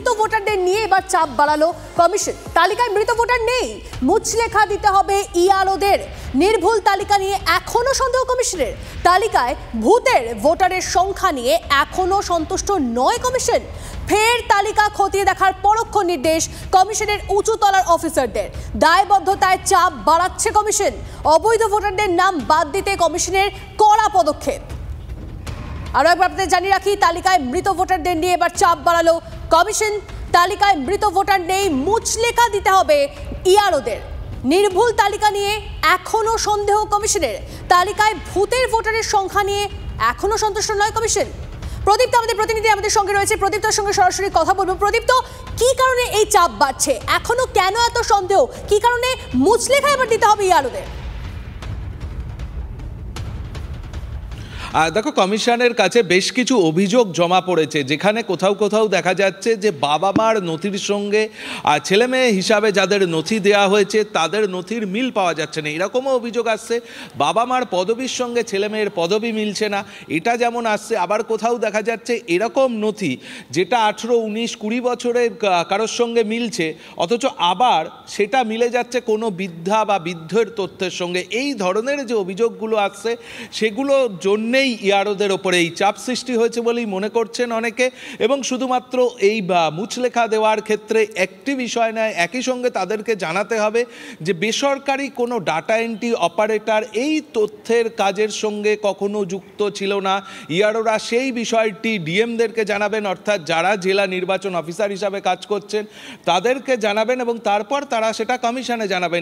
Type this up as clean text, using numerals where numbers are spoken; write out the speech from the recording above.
মৃত ভোটারদের নিয়ে এবার চাপ বাড়ালো কমিশন। তালিকায় মৃত ভোটার নেই, মুচলেখা দিতে হবে ইআরওদের। নির্ভুল তালিকা নিয়ে এখনো সন্দেহ কমিশনের। তালিকায় ভূতের ভোটারের সংখ্যা নিয়ে এখনো সন্তুষ্ট নয় কমিশন। ফের তালিকা খতিয়ে দেখার পরোক্ষ নির্দেশ কমিশনের উঁচুতলার অফিসারদের। দায়বদ্ধতায় চাপ বাড়াচ্ছে কমিশন। অবৈধ ভোটারদের নাম বাদ দিতে কমিশনের কড়া পদক্ষেপ। আরো একবার আপনাদের জানিয়ে রাখি, তালিকায় মৃত ভোটারদের নিয়ে এবার চাপ বাড়ালো কমিশন। তালিকায় মৃত ভোটার নেই, মুচলেখা দিতে হবে ইআরওদের। নির্ভুল তালিকা নিয়ে এখনো সন্দেহ কমিশনের। তালিকায় ভূতের ভোটারের সংখ্যা নিয়ে এখনো সন্তুষ্ট নয় কমিশন। প্রদীপ্ত আমাদের প্রতিনিধি আমাদের সঙ্গে রয়েছে, প্রদীপ্তর সঙ্গে সরাসরি কথা বলবো। প্রদীপ্ত, কি কারণে এই চাপ বাড়ছে? এখনো কেন এত সন্দেহ? কি কারণে মুচলেখা এবার দিতে হবে ইআরওদের? দেখো, কমিশনের কাছে বেশ কিছু অভিযোগ জমা পড়েছে, যেখানে কোথাও কোথাও দেখা যাচ্ছে যে বাবা মার নথির সঙ্গে ছেলে মেয়ে হিসাবে যাদের নথি দেওয়া হয়েছে তাদের নথির মিল পাওয়া যাচ্ছে না, এরকমও অভিযোগ আসছে। বাবা মার পদবীর সঙ্গে ছেলে মেয়ের পদবী মিলছে না, এটা যেমন আসছে। আবার কোথাও দেখা যাচ্ছে এরকম নথি যেটা 18, 19, 20 বছরের কারোর সঙ্গে মিলছে, অথচ আবার সেটা মিলে যাচ্ছে কোনো বৃদ্ধা বা বৃদ্ধের তথ্যের সঙ্গে। এই ধরনের যে অভিযোগগুলো আসছে সেগুলোর জন্যে ইআরওদের ওপরে এই চাপ সৃষ্টি হয়েছে বলেই মনে করছেন অনেকে। এবং শুধুমাত্র এই মুচলেখা দেওয়ার ক্ষেত্রে একটি বিষয় নয়, একই সঙ্গে তাদেরকে জানাতে হবে যে বেসরকারি কোনো ডাটা এন্ট্রি অপারেটর এই তথ্যের কাজের সঙ্গে কখনো যুক্ত ছিল না। ইআরওরা সেই বিষয়টি ডিএমদেরকে জানাবেন, অর্থাৎ যারা জেলা নির্বাচন অফিসার হিসাবে কাজ করছেন তাদেরকে জানাবেন এবং তারপর তারা সেটা কমিশনে জানাবেন।